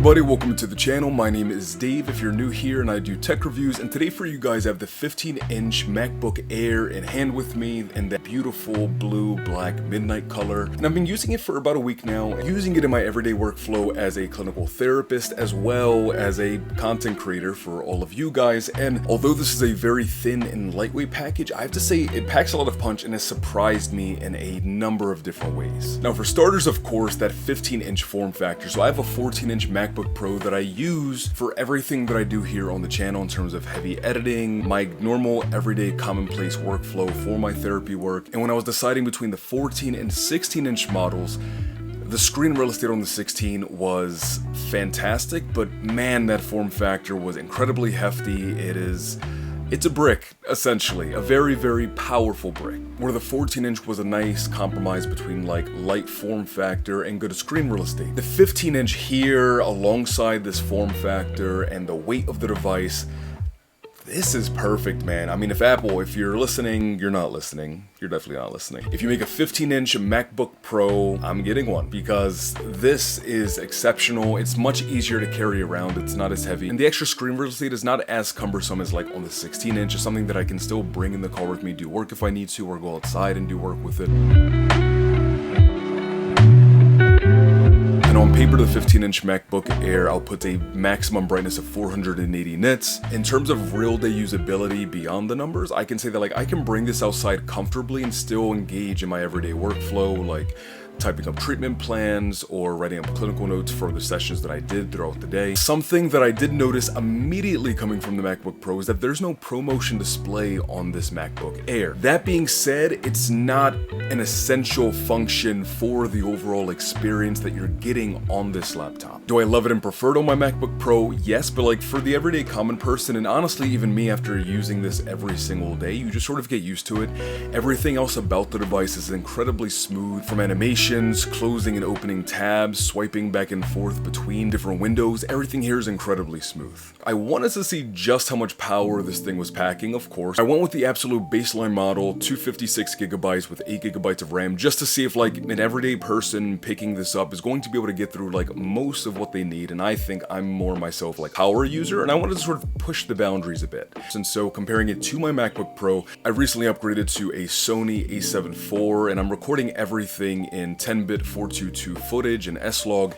everybody, welcome to the channel. My name is Dave if you're new here, and I do tech reviews, and today for you guys I have the 15-inch MacBook Air in hand with me in that beautiful blue black midnight color, and I've been using it for about a week now, using it in my everyday workflow as a clinical therapist as well as a content creator for all of you guys. And although this is a very thin and lightweight package, I have to say it packs a lot of punch and has surprised me in a number of different ways. Now for starters, of course, that 15-inch form factor. So I have a 14-inch MacBook Pro that I use for everything that I do here on the channel in terms of heavy editing, my normal everyday commonplace workflow for my therapy work. And when I was deciding between the 14 and 16-inch models, the screen real estate on the 16 was fantastic, but man, that form factor was incredibly hefty. It's a brick, essentially, a very, very powerful brick, where the 14-inch was a nice compromise between like light form factor and good screen real estate. The 15-inch here, alongside this form factor and the weight of the device, this is perfect, man. I mean, if you're listening, you're not listening. You're definitely not listening. If you make a 15-inch MacBook Pro, I'm getting one because this is exceptional. It's much easier to carry around. It's not as heavy. And the extra screen real estate is not as cumbersome as like on the 16-inch. It's something that I can still bring in the car with me, do work if I need to, or go outside and do work with it. And on paper, the 15-inch MacBook Air, I'll put a maximum brightness of 480 nits. In terms of real-day usability beyond the numbers, I can say that like I can bring this outside comfortably and still engage in my everyday workflow, like typing up treatment plans or writing up clinical notes for the sessions that I did throughout the day. Something that I did notice immediately coming from the MacBook Pro is that there's no ProMotion display on this MacBook Air. That being said, it's not an essential function for the overall experience that you're getting on this laptop. Do I love it and prefer it on my MacBook Pro? Yes, but like for the everyday common person, and honestly even me after using this every single day, you just sort of get used to it. Everything else about the device is incredibly smooth, from animation, closing and opening tabs, swiping back and forth between different windows. Everything here is incredibly smooth. I wanted to see just how much power this thing was packing, of course. I went with the absolute baseline model, 256 gigabytes with 8 gigabytes of RAM, just to see if like an everyday person picking this up is going to be able to get through like most of what they need. And I think I'm more myself like power user, and I wanted to sort of push the boundaries a bit. And so comparing it to my MacBook Pro, I recently upgraded to a Sony a7 IV, and I'm recording everything in 10-bit 422 footage and S-Log,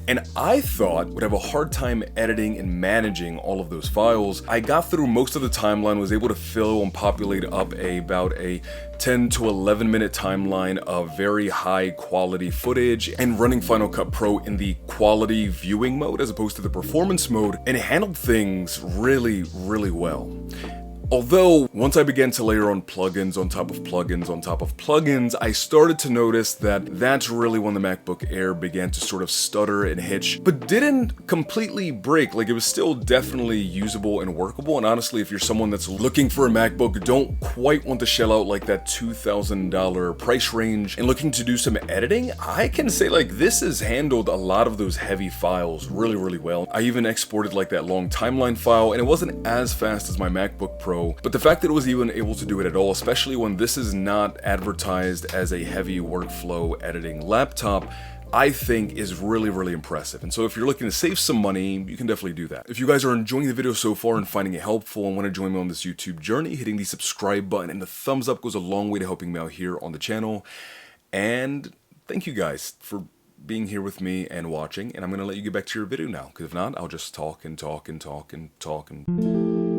and I thought would have a hard time editing and managing all of those files. I got through most of the timeline, was able to fill and populate up about a 10 to 11 minute timeline of very high quality footage, and running Final Cut Pro in the quality viewing mode as opposed to the performance mode, and it handled things really, really well. Although, once I began to layer on plugins on top of plugins on top of plugins, I started to notice that that's really when the MacBook Air began to sort of stutter and hitch, but didn't completely break. Like, it was still definitely usable and workable, and honestly, if you're someone that's looking for a MacBook, don't quite want to shell out like that $2,000 price range, and looking to do some editing, I can say like this has handled a lot of those heavy files really, really well. I even exported like that long timeline file, and it wasn't as fast as my MacBook Pro, but the fact that it was even able to do it at all, especially when this is not advertised as a heavy workflow editing laptop, I think is really, really impressive. And so if you're looking to save some money, you can definitely do that. If you guys are enjoying the video so far and finding it helpful and want to join me on this YouTube journey, hitting the subscribe button and the thumbs up goes a long way to helping me out here on the channel. And thank you guys for being here with me and watching, and I'm gonna let you get back to your video now, because if not, I'll just talk and talk and talk and talk and...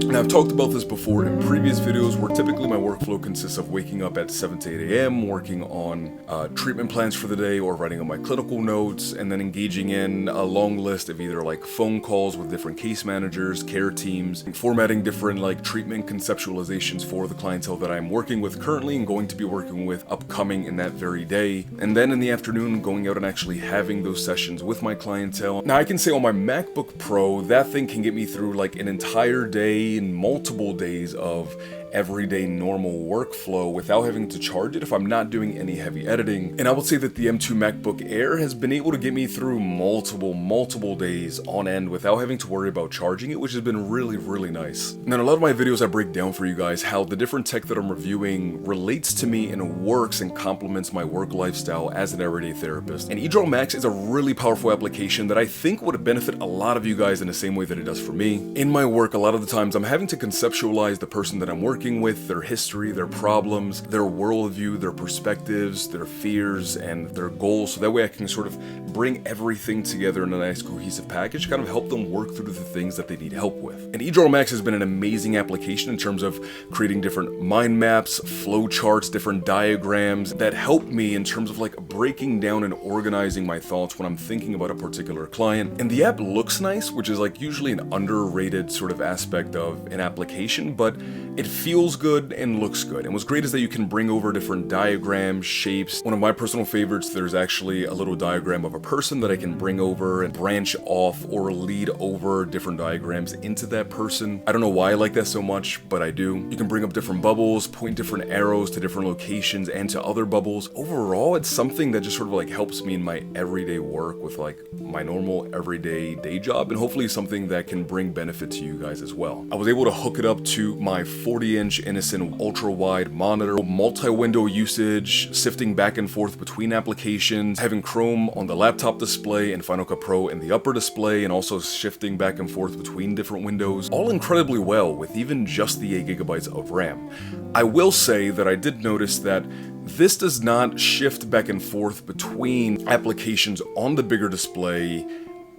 And I've talked about this before in previous videos, where typically my workflow consists of waking up at 7 to 8 a.m., working on treatment plans for the day or writing up my clinical notes, and then engaging in a long list of either like phone calls with different case managers, care teams, and formatting different like treatment conceptualizations for the clientele that I'm working with currently and going to be working with upcoming in that very day. And then in the afternoon, going out and actually having those sessions with my clientele. Now I can say on my MacBook Pro, that thing can get me through like an entire day day and multiple days of everyday normal workflow without having to charge it if I'm not doing any heavy editing. And I would say that the M2 MacBook Air has been able to get me through multiple days on end without having to worry about charging it, which has been really nice. Now, in a lot of my videos I break down for you guys how the different tech that I'm reviewing relates to me and works and complements my work lifestyle as an everyday therapist. And eDraw Max is a really powerful application that I think would benefit a lot of you guys in the same way that it does for me. In my work, a lot of the times I'm having to conceptualize the person that I'm working with, their history, their problems, their worldview, their perspectives, their fears, and their goals, so that way I can sort of bring everything together in a nice cohesive package, kind of help them work through the things that they need help with. And eDraw Max has been an amazing application in terms of creating different mind maps, flow charts, different diagrams that help me in terms of like breaking down and organizing my thoughts when I'm thinking about a particular client. And the app looks nice, which is like usually an underrated sort of aspect of an application, but it feels good and looks good. And what's great is that you can bring over different diagrams, shapes. One of my personal favorites, there's actually a little diagram of a person that I can bring over and branch off or lead over different diagrams into that person. I don't know why I like that so much, but I do. You can bring up different bubbles, point different arrows to different locations and to other bubbles. Overall, it's something that just sort of like helps me in my everyday work with like my normal everyday day job, and hopefully something that can bring benefit to you guys as well. I was able to hook it up to my 40-inch Innocent ultra-wide monitor, multi-window usage, sifting back and forth between applications, having Chrome on the laptop display and Final Cut Pro in the upper display, and also shifting back and forth between different windows, all incredibly well with even just the 8 gigabytes of RAM. I will say that I did notice that this does not shift back and forth between applications on the bigger display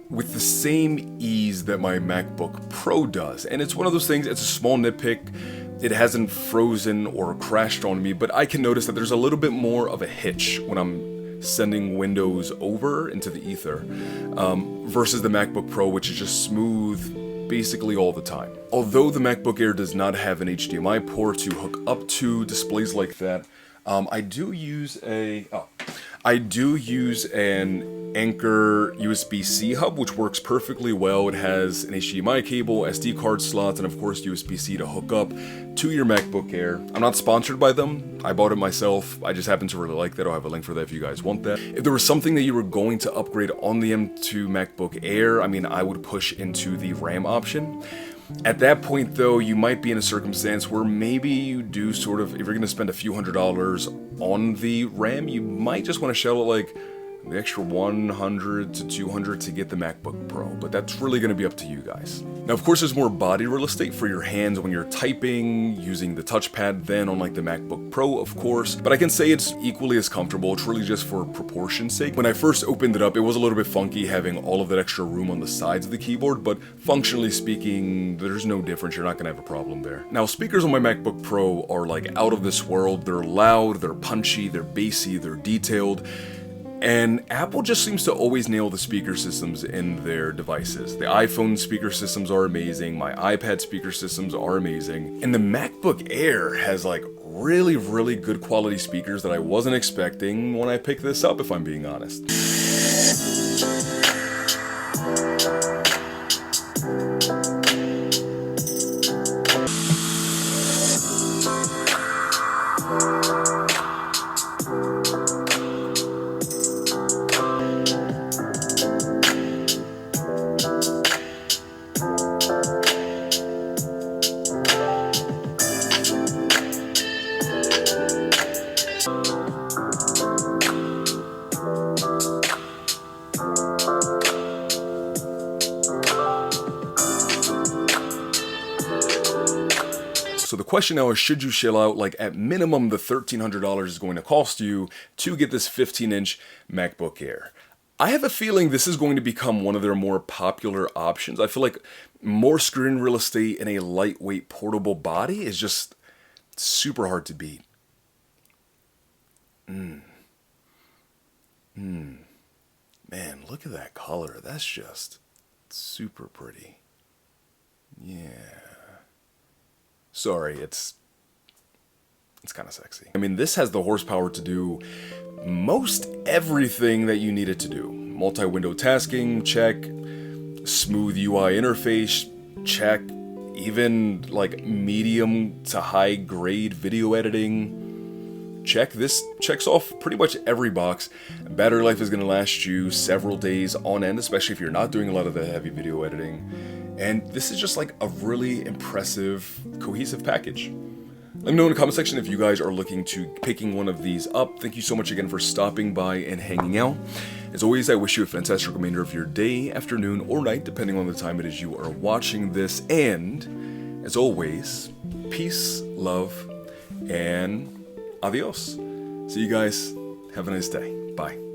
with the same ease that my MacBook Pro does. And it's one of those things, it's a small nitpick. It hasn't frozen or crashed on me, but I can notice that there's a little bit more of a hitch when I'm sending windows over into the ether versus the MacBook Pro, which is just smooth basically all the time. Although the MacBook Air does not have an HDMI port to hook up to displays like that, I do use an Anchor USB-C hub, which works perfectly well. It has an HDMI cable, SD card slots, and of course USB-C to hook up to your MacBook Air. I'm not sponsored by them. I bought it myself. I just happen to really like that. I'll have a link for that if you guys want that. If there was something that you were going to upgrade on the M2 MacBook Air, I mean, I would push into the RAM option. At that point, though, you might be in a circumstance where maybe you do sort of, if you're going to spend a few $100s on the RAM, you might just want to shell it like the extra $100 to $200 to get the MacBook Pro, but that's really going to be up to you guys. Now, of course, there's more body real estate for your hands when you're typing, using the touchpad than on like the MacBook Pro, of course, but I can say it's equally as comfortable. It's really just for proportion's sake. When I first opened it up, it was a little bit funky having all of that extra room on the sides of the keyboard, but functionally speaking, there's no difference. You're not going to have a problem there. Now, speakers on my MacBook Pro are like out of this world. They're loud, they're punchy, they're bassy, they're detailed. And Apple just seems to always nail the speaker systems in their devices. The iPhone speaker systems are amazing, my iPad speaker systems are amazing, and the MacBook Air has like really good quality speakers that I wasn't expecting when I picked this up, if I'm being honest. So the question now is, should you shell out like at minimum the $1,300 is going to cost you to get this 15-inch MacBook Air? I have a feeling this is going to become one of their more popular options. I feel like more screen real estate in a lightweight portable body is just super hard to beat. Man, look at that color. That's just super pretty. Yeah. Sorry, it's kind of sexy. I mean, this has the horsepower to do most everything that you need it to do. Multi-window tasking, check. Smooth UI interface, check. even like medium to high grade video editing. This checks off pretty much every box. Battery life is going to last you several days on end, especially if you're not doing a lot of the heavy video editing. And this is just like a really impressive, cohesive package. Let me know in the comment section if you guys are looking to picking one of these up. Thank you so much again for stopping by and hanging out. As always, I wish you a fantastic remainder of your day, afternoon, or night, depending on the time it is you are watching this. And, as always, peace, love, and adios. See you guys. Have a nice day. Bye.